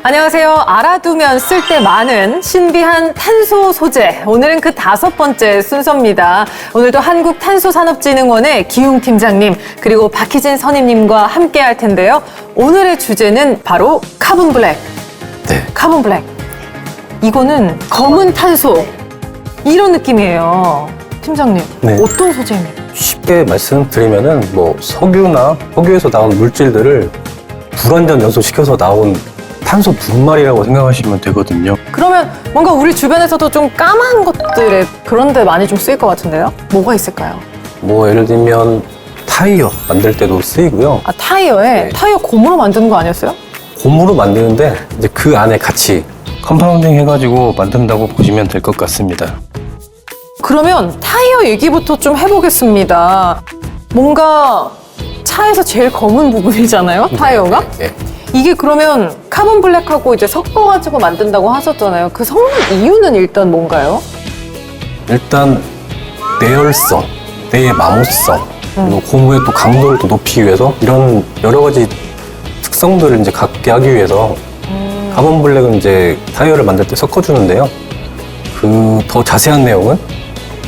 안녕하세요. 알아두면 쓸 데 많은 신비한 탄소 소재. 오늘은 그 5번째 순서입니다. 오늘도 한국탄소산업진흥원의 기웅 팀장님 그리고 박희진 선임님과 함께 할 텐데요. 오늘의 주제는 바로 카본 블랙. 네. 카본 블랙. 이거는 검은 탄소. 이런 느낌이에요. 팀장님, 네. 어떤 소재입니까? 쉽게 말씀드리면은 석유에서 나온 물질들을 불완전 연소시켜서 나온 탄소 분말이라고 생각하시면 되거든요. 그러면 뭔가 우리 주변에서도 좀 까만 것들에 그런 데 많이 좀 쓰일 것 같은데요? 뭐가 있을까요? 예를 들면 타이어 만들 때도 쓰이고요. 아, 타이어에? 네. 타이어 고무로 만드는 거 아니었어요? 고무로 만드는데 이제 그 안에 같이 컴파운딩 해가지고 만든다고 보시면 될 것 같습니다. 그러면 타이어 얘기부터 좀 해보겠습니다. 뭔가 차에서 제일 검은 부분이잖아요, 타이어가? 네. 이게 그러면 카본 블랙하고 이제 섞어가지고 만든다고 하셨잖아요. 그 섞는 이유는 일단 뭔가요? 일단 내열성, 내의 마모성, 그리고 고무의 또 강도를 또 높이기 위해서 이런 여러 가지 특성들을 이제 갖게 하기 위해서 카본 블랙은 이제 타이어를 만들 때 섞어주는데요. 그 더 자세한 내용은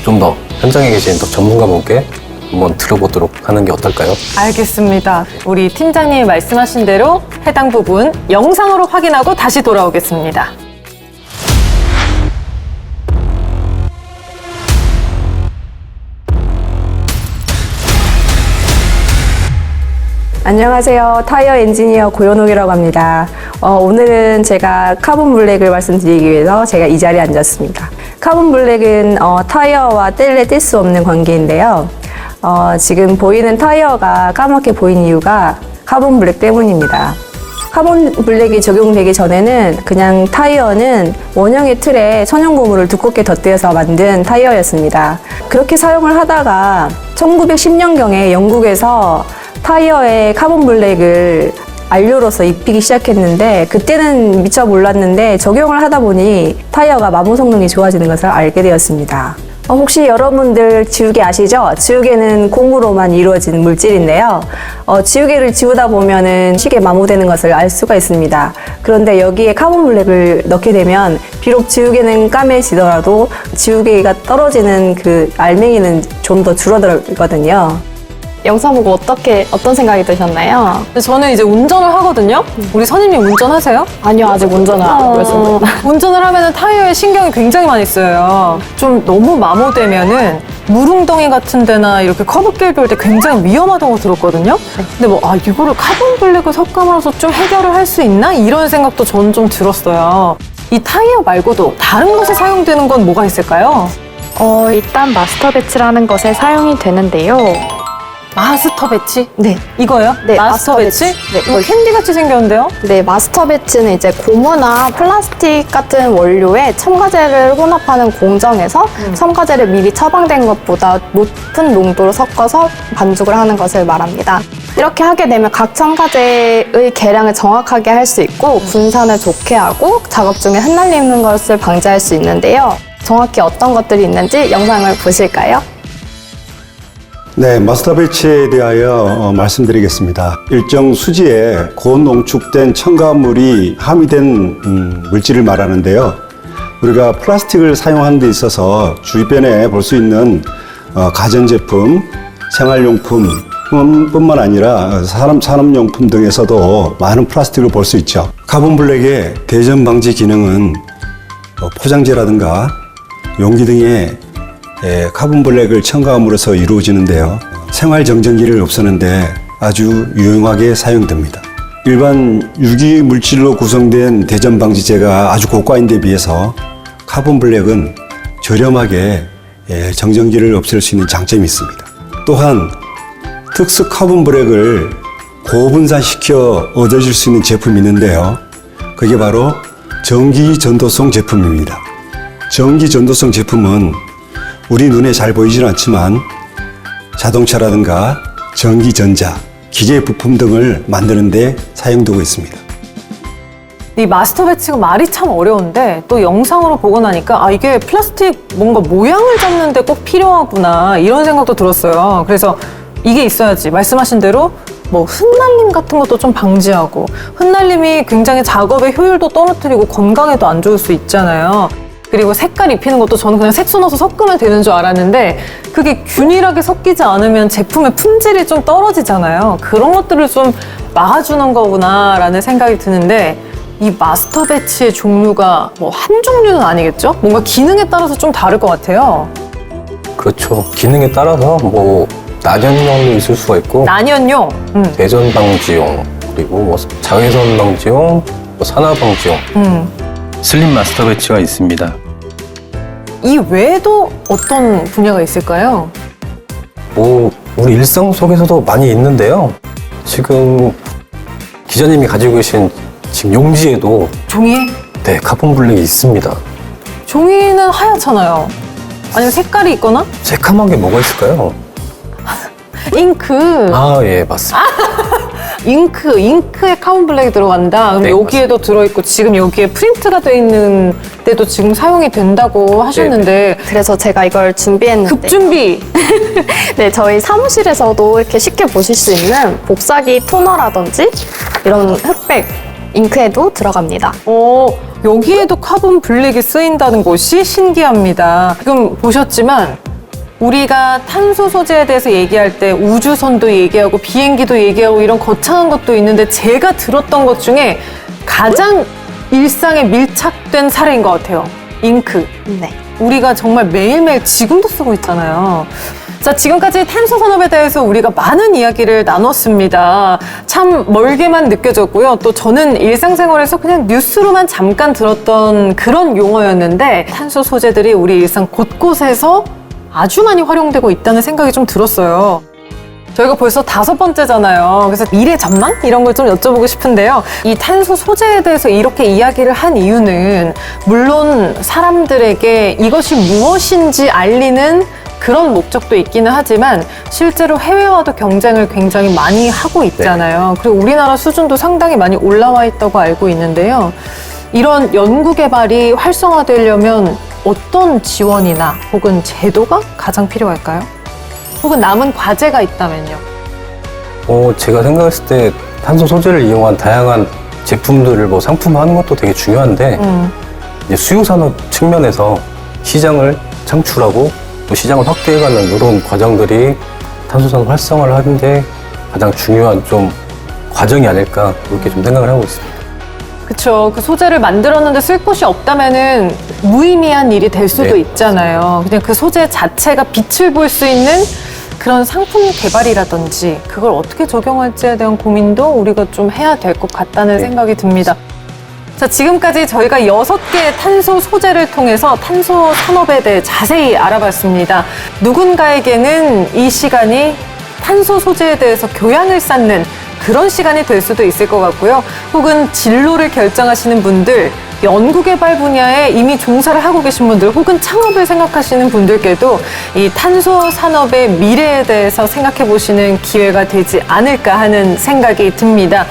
좀 더 현장에 계신 더 전문가분께 한번 들어보도록 하는 게 어떨까요? 알겠습니다. 우리 팀장님이 말씀하신 대로 해당 부분 영상으로 확인하고 다시 돌아오겠습니다. 안녕하세요. 타이어 엔지니어 고현옥이라고 합니다. 오늘은 제가 카본 블랙을 말씀드리기 위해서 제가 이 자리에 앉았습니다. 카본 블랙은 타이어와 뗄래 뗄 수 없는 관계인데요. 지금 보이는 타이어가 까맣게 보이는 이유가 카본 블랙 때문입니다. 카본 블랙이 적용되기 전에는 그냥 타이어는 원형의 틀에 천연 고무를 두껍게 덧대어서 만든 타이어였습니다. 그렇게 사용을 하다가 1910년경에 영국에서 타이어에 카본 블랙을 안료로서 입히기 시작했는데 그때는 미처 몰랐는데 적용을 하다 보니 타이어가 마모 성능이 좋아지는 것을 알게 되었습니다. 혹시 여러분들 지우개 아시죠? 지우개는 고무로만 이루어진 물질인데요. 지우개를 지우다 보면은 쉽게 마모되는 것을 알 수가 있습니다. 그런데 여기에 카본 블랙을 넣게 되면 비록 지우개는 까매지더라도 지우개가 떨어지는 그 알맹이는 좀 더 줄어들거든요. 영상 보고 어떤 생각이 드셨나요? 근데 저는 이제 운전을 하거든요. 우리 선임님 운전하세요? 아니요, 아직 운전을 안 하고 있습니다. 운전을 하면은 타이어에 신경이 굉장히 많이 쓰여요. 좀 너무 마모되면은 물웅덩이 같은 데나 이렇게 커브길 돌 때 굉장히 위험하다고 들었거든요. 근데 이거를 카본 블랙을 섞음으로써 좀 해결을 할 수 있나? 이런 생각도 저는 좀 들었어요. 이 타이어 말고도 다른 것에 사용되는 건 뭐가 있을까요? 일단 마스터 배치라는 것에 사용이 되는데요. 마스터 배치? 네. 이거요? 네, 마스터 마스터 배치? 배치. 네, 이거 캔디같이 생겼는데요? 네, 마스터 배치는 이제 고무나 플라스틱 같은 원료에 첨가제를 혼합하는 공정에서 첨가제를 미리 처방된 것보다 높은 농도로 섞어서 반죽을 하는 것을 말합니다. 이렇게 하게 되면 각 첨가제의 계량을 정확하게 할 수 있고 분산을 좋게 하고 작업 중에 흩날리는 것을 방지할 수 있는데요. 정확히 어떤 것들이 있는지 영상을 보실까요? 네, 마스터 배치에 대하여 말씀드리겠습니다. 일정 수지에 고농축된 첨가물이 함유된 물질을 말하는데요. 우리가 플라스틱을 사용하는 데 있어서 주변에 볼 수 있는 가전제품, 생활용품 뿐만 아니라 산업용품 등에서도 많은 플라스틱을 볼 수 있죠. 카본 블랙의 대전 방지 기능은 포장재라든가 용기 등의 카본 블랙을 첨가함으로써 이루어지는데요. 생활정전기를 없애는데 아주 유용하게 사용됩니다. 일반 유기 물질로 구성된 대전 방지제가 아주 고가인 데 비해서 카본 블랙은 저렴하게 정전기를 없앨 수 있는 장점이 있습니다. 또한 특수 카본 블랙을 고분산시켜 얻어질 수 있는 제품이 있는데요. 그게 바로 전기 전도성 제품입니다. 전기 전도성 제품은 우리 눈에 잘 보이지는 않지만 자동차라든가 전기전자, 기계 부품 등을 만드는 데 사용되고 있습니다. 이 마스터 배치가 말이 참 어려운데 또 영상으로 보고 나니까 이게 플라스틱 뭔가 모양을 잡는 데 꼭 필요하구나 이런 생각도 들었어요. 그래서 이게 있어야지 말씀하신 대로 뭐 흩날림 같은 것도 좀 방지하고, 흩날림이 굉장히 작업의 효율도 떨어뜨리고 건강에도 안 좋을 수 있잖아요. 그리고 색깔 입히는 것도 저는 그냥 색소 넣어서 섞으면 되는 줄 알았는데 그게 균일하게 섞이지 않으면 제품의 품질이 좀 떨어지잖아요. 그런 것들을 좀 막아주는 거구나라는 생각이 드는데, 이 마스터 배치의 종류가 뭐 한 종류는 아니겠죠? 뭔가 기능에 따라서 좀 다를 것 같아요. 그렇죠. 기능에 따라서 뭐 난연용도 있을 수가 있고 난연용. 대전 방지용, 그리고 뭐 자외선 방지용, 뭐 산화 방지용, 슬림 마스터 배치가 있습니다. 이 외에도 어떤 분야가 있을까요? 뭐 우리 일상 속에서도 많이 있는데요. 지금 기자님이 가지고 계신 지금 용지에도 종이에? 네, 카본 블랙이 있습니다. 종이는 하얗잖아요. 아니면 색깔이 있거나? 새카만 게 뭐가 있을까요? 잉크. 아, 예, 맞습니다. 잉크에 카본 블랙이 들어간다. 그럼 네, 여기에도 들어있고, 지금 여기에 프린트가 돼 있는 데도 지금 사용이 된다고 하셨는데, 그래서 제가 이걸 준비했는데 급준비. 네, 저희 사무실에서도 이렇게 쉽게 보실 수 있는 복사기 토너라든지 이런 흑백 잉크에도 들어갑니다. 여기에도 카본 블랙이 쓰인다는 것이 신기합니다. 지금 보셨지만 우리가 탄소 소재에 대해서 얘기할 때 우주선도 얘기하고 비행기도 얘기하고 이런 거창한 것도 있는데, 제가 들었던 것 중에 가장 일상에 밀착된 사례인 것 같아요. 잉크. 네. 우리가 정말 매일매일 지금도 쓰고 있잖아요. 자, 지금까지 탄소 산업에 대해서 우리가 많은 이야기를 나눴습니다. 참 멀게만 느껴졌고요. 또 저는 일상생활에서 그냥 뉴스로만 잠깐 들었던 그런 용어였는데, 탄소 소재들이 우리 일상 곳곳에서 아주 많이 활용되고 있다는 생각이 좀 들었어요. 저희가 벌써 5번째잖아요. 그래서 미래 전망? 이런 걸 좀 여쭤보고 싶은데요. 이 탄소 소재에 대해서 이렇게 이야기를 한 이유는 물론 사람들에게 이것이 무엇인지 알리는 그런 목적도 있기는 하지만 실제로 해외와도 경쟁을 굉장히 많이 하고 있잖아요. 그리고 우리나라 수준도 상당히 많이 올라와 있다고 알고 있는데요. 이런 연구 개발이 활성화되려면 어떤 지원이나 혹은 제도가 가장 필요할까요? 혹은 남은 과제가 있다면요? 제가 생각했을 때 탄소 소재를 이용한 다양한 제품들을 뭐 상품화하는 것도 되게 중요한데, 이제 수요 산업 측면에서 시장을 창출하고 또 시장을 확대해가는 이런 과정들이 탄소 산업 활성화를 하는데 가장 중요한 좀 과정이 아닐까, 그렇게 좀 생각을 하고 있습니다. 그렇죠. 그 소재를 만들었는데 쓸 곳이 없다면은 무의미한 일이 될 수도 네. 있잖아요. 그냥 그 소재 자체가 빛을 볼 수 있는 그런 상품 개발이라든지 그걸 어떻게 적용할지에 대한 고민도 우리가 좀 해야 될 것 같다는 생각이 듭니다. 자, 지금까지 저희가 6개의 탄소 소재를 통해서 탄소 산업에 대해 자세히 알아봤습니다. 누군가에게는 이 시간이 탄소 소재에 대해서 교양을 쌓는 그런 시간이 될 수도 있을 것 같고요. 혹은 진로를 결정하시는 분들, 연구개발 분야에 이미 종사를 하고 계신 분들, 혹은 창업을 생각하시는 분들께도 이 탄소 산업의 미래에 대해서 생각해 보시는 기회가 되지 않을까 하는 생각이 듭니다.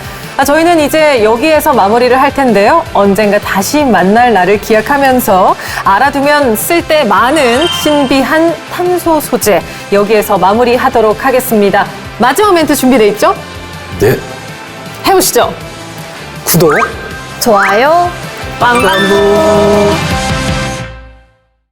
저희는 이제 여기에서 마무리를 할 텐데요. 언젠가 다시 만날 날을 기약하면서 알아두면 쓸데 많은 신비한 탄소 소재, 여기에서 마무리하도록 하겠습니다. 마지막 멘트 준비돼 있죠? 네, 해보시죠. 구독! 좋아요. 빵빵.